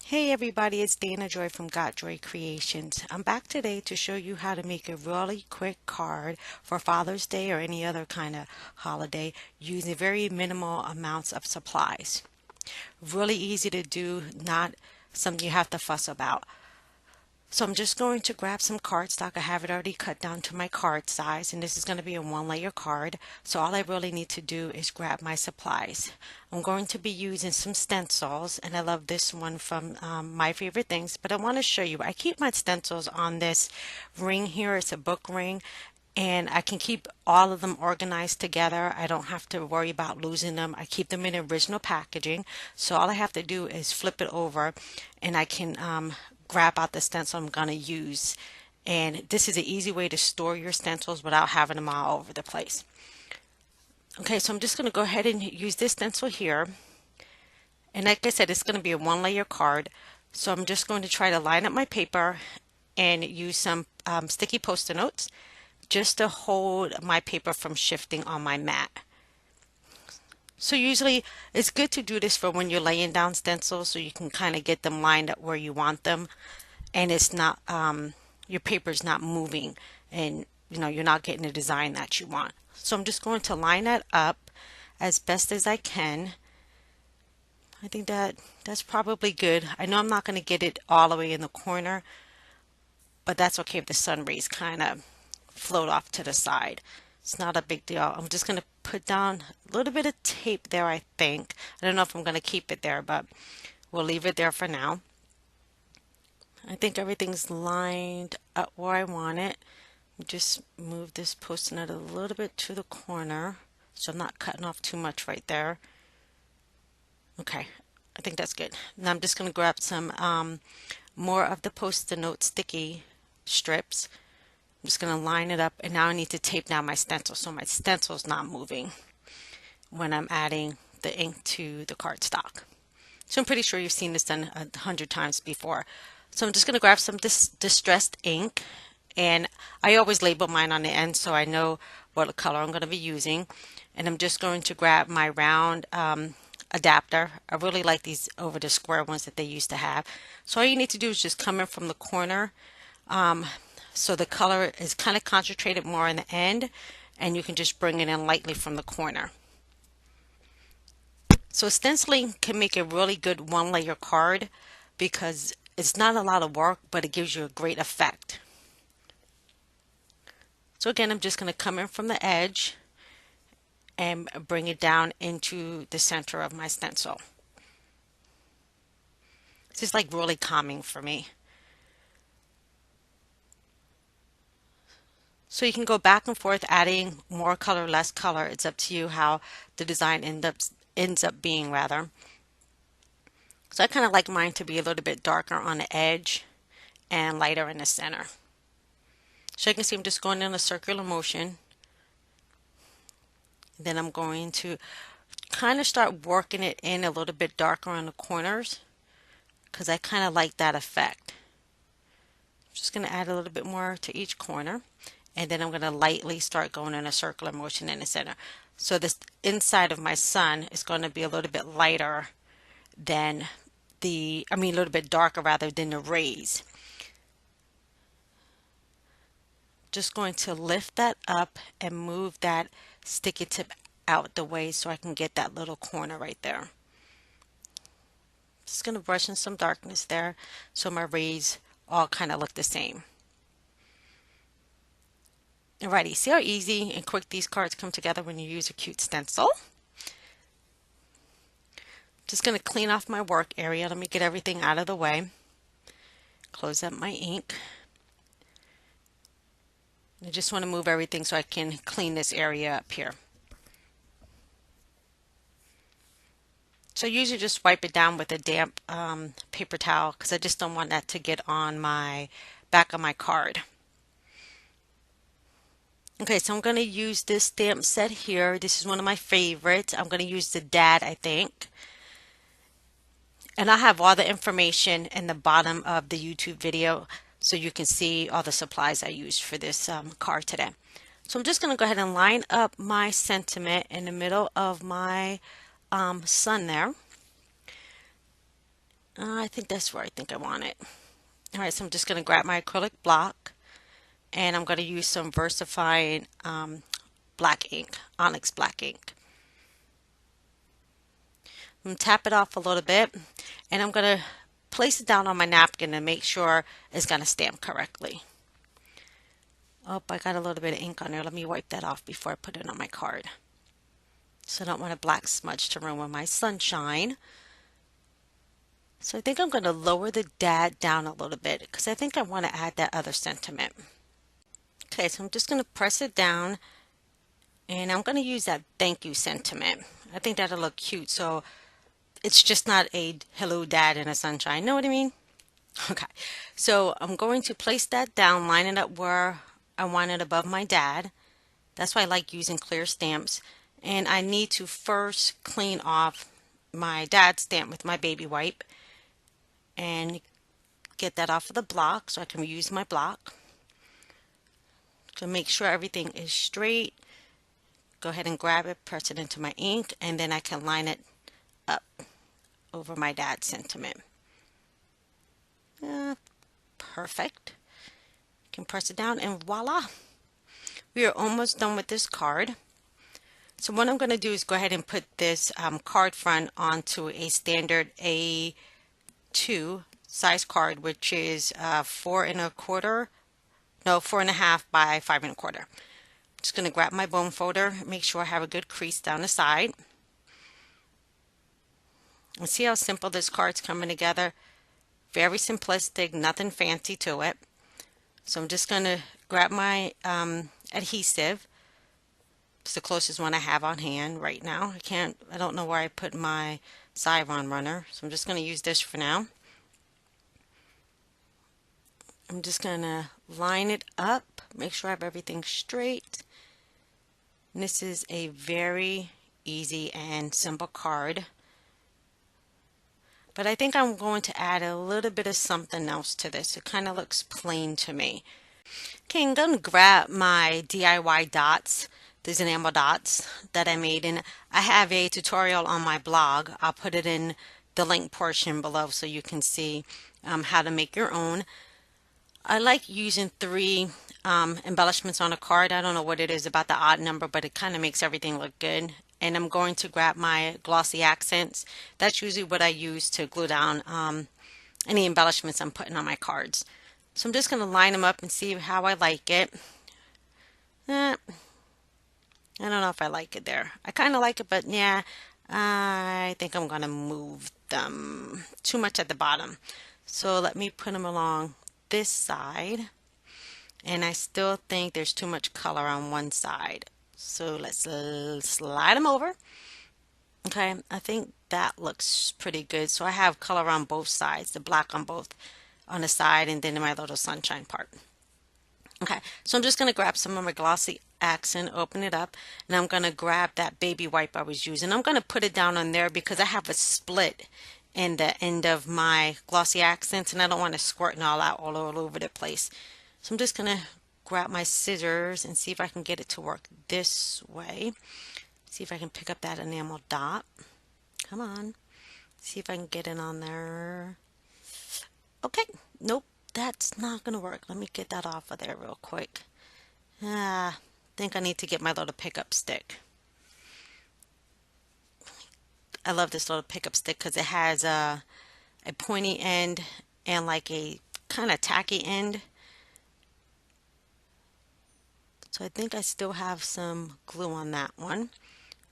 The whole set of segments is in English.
Hey everybody, it's Dana Joy from Got Joy Creations. I'm back today to show you how to make a really quick card for Father's Day or any other kind of holiday using very minimal amounts of supplies. Really easy to do, not something you have to fuss about. So I'm just going to grab some cardstock. I have it already cut down to my card size, and this is going to be a one layer card. So all I really need to do is grab my supplies. I'm going to be using some stencils, and I love this one from My Favorite Things, but I want to show you. I keep my stencils on this ring here. It's a book ring, and I can keep all of them organized together. I don't have to worry about losing them. I keep them in original packaging. So all I have to do is flip it over, and I can grab out the stencil I'm going to use. And this is an easy way to store your stencils without having them all over the place. Okay, so I'm just going to go ahead and use this stencil here. And like I said, it's going to be a one layer card. So I'm just going to try to line up my paper and use some sticky post-it notes just to hold my paper from shifting on my mat. So usually it's good to do this for when you're laying down stencils so you can kind of get them lined up where you want them, and it's not your paper's not moving, and you're not getting the design that you want. So I'm just going to line that up as best as I can. I think that's probably good. I know I'm not going to get it all the way in the corner, but that's okay if the sun rays kind of float off to the side. It's not a big deal. I'm just going to put down a little bit of tape there, I think. I don't know if I'm going to keep it there, but we'll leave it there for now. I think everything's lined up where I want it. Just move this post-it note a little bit to the corner so I'm not cutting off too much right there. Okay, I think that's good. Now I'm just going to grab some more of the post-it note sticky strips. I'm just going to line it up, and now I need to tape down my stencil so my stencil is not moving when I'm adding the ink to the cardstock. So I'm pretty sure you've seen this done 100 times before. So I'm just going to grab some distressed ink, and I always label mine on the end so I know what color I'm going to be using. And I'm just going to grab my round adapter. I really like these over the square ones that they used to have. So all you need to do is just come in from the corner. So the color is kind of concentrated more in the end, and you can just bring it in lightly from the corner. So stenciling can make a really good one layer card because it's not a lot of work, but it gives you a great effect. So again, I'm just going to come in from the edge and bring it down into the center of my stencil. This is like really calming for me. So you can go back and forth adding more color, less color. It's up to you how the design ends up being rather. So I kind of like mine to be a little bit darker on the edge and lighter in the center. So you can see I'm just going in a circular motion. Then I'm going to kind of start working it in a little bit darker on the corners because I kind of like that effect. I'm just going to add a little bit more to each corner. And then I'm going to lightly start going in a circular motion in the center. So this inside of my sun is going to be a little bit lighter than a little bit darker rather than the rays. Just going to lift that up and move that sticky tip out the way so I can get that little corner right there. Just going to brush in some darkness there so my rays all kind of look the same. Alrighty, see how easy and quick these cards come together when you use a cute stencil? Just going to clean off my work area. Let me get everything out of the way. Close up my ink. I just want to move everything so I can clean this area up here. So I usually just wipe it down with a damp paper towel because I just don't want that to get on my back of my card. Okay, so I'm going to use this stamp set here. This is one of my favorites. I'm going to use the Dad, I think. And I have all the information in the bottom of the YouTube video so you can see all the supplies I used for this card today. So I'm just going to go ahead and line up my sentiment in the middle of my sun there. I think that's where I think I want it. All right, so I'm just going to grab my acrylic block and I'm going to use some VersaFine black ink, Onyx black ink. I'm going to tap it off a little bit and I'm going to place it down on my napkin and make sure it's going to stamp correctly. Oh, I got a little bit of ink on there. Let me wipe that off before I put it on my card. So I don't want a black smudge to ruin my sunshine. So I think I'm going to lower the dad down a little bit because I think I want to add that other sentiment. Okay, so I'm just going to press it down and I'm going to use that thank you sentiment. I think that'll look cute. So it's just not a hello dad in a sunshine. Know what I mean? Okay, so I'm going to place that down, line it up where I want it above my dad. That's why I like using clear stamps. And I need to first clean off my dad's stamp with my baby wipe and get that off of the block so I can reuse my block. To make sure everything is straight, go ahead and grab it, press it into my ink, and then I can line it up over my dad's sentiment. Perfect. You can press it down and voila! We are almost done with this card. So what I'm going to do is go ahead and put this card front onto a standard A2 size card, which is 4.25, no, 4.5 by 5.25. Just going to grab my bone folder, make sure I have a good crease down the side. And see how simple this card's coming together? Very simplistic, nothing fancy to it. So I'm just going to grab my adhesive. It's the closest one I have on hand right now. I don't know where I put my Xyron runner, so I'm just going to use this for now. I'm just going to line it up, make sure I have everything straight. And this is a very easy and simple card. But I think I'm going to add a little bit of something else to this. It kind of looks plain to me. Okay, I'm going to grab my DIY dots. These enamel dots that I made, and I have a tutorial on my blog. I'll put it in the link portion below so you can see how to make your own. I like using 3 embellishments on a card. I don't know what it is about the odd number, but it kind of makes everything look good. And I'm going to grab my glossy accents. That's usually what I use to glue down any embellishments I'm putting on my cards. So I'm just going to line them up and see how I like it. I don't know if I like it there. I kind of like it, but yeah, I think I'm going to move them too much at the bottom. So let me put them along this side. And I still think there's too much color on one side. So let's slide them over. Okay, I think that looks pretty good. So I have color on both sides, the black on both on the side and then in my little sunshine part. Okay, so I'm just going to grab some of my glossy accent, open it up, and I'm going to grab that baby wipe I was using. I'm going to put it down on there because I have a split in the end of my glossy accents and I don't want to squirt it all out all over the place. So I'm just going to grab my scissors and see if I can get it to work this way. See if I can pick up that enamel dot. Come on. See if I can get it on there. Okay, nope. That's not going to work. Let me get that off of there real quick. I think I need to get my little pickup stick. I love this little pickup stick because it has a pointy end and like a kind of tacky end. So I think I still have some glue on that one.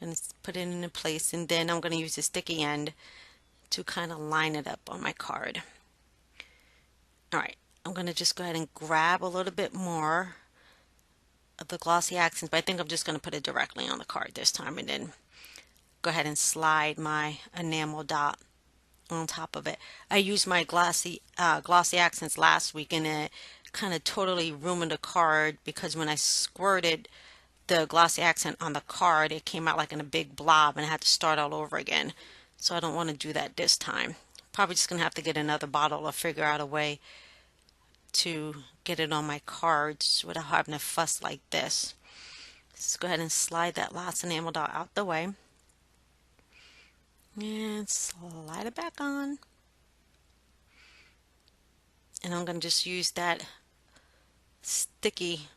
I'm going to put it in place and then I'm going to use the sticky end to kind of line it up on my card. Alright, I'm going to just go ahead and grab a little bit more of the glossy accents, but I think I'm just going to put it directly on the card this time and then go ahead and slide my enamel dot on top of it. I used my glossy accents last week and it kind of totally ruined the card because when I squirted the glossy accent on the card, it came out like in a big blob and I had to start all over again. So I don't want to do that this time. Probably just going to have to get another bottle or figure out a way to get it on my cards without having to fuss like this. Let's go ahead and slide that last enamel dot out the way. And slide it back on. and I'm going to just use that sticky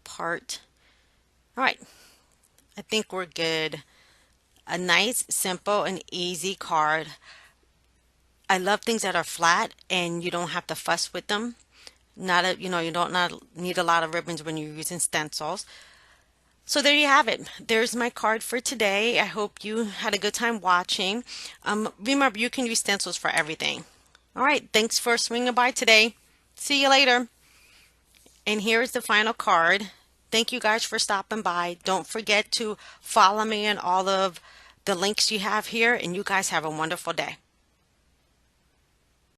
part. All right, I think we're good. A nice, simple, and easy card. I love things that are flat and you don't have to fuss with them. Not a, you don't not need a lot of ribbons when you're using stencils. So there you have it. There's my card for today. I hope you had a good time watching. Remember, you can use stencils for everything. All right, thanks for swinging by today. See you later. And here's the final card. Thank you guys for stopping by. Don't forget to follow me on all of the links you have here, and you guys have a wonderful day.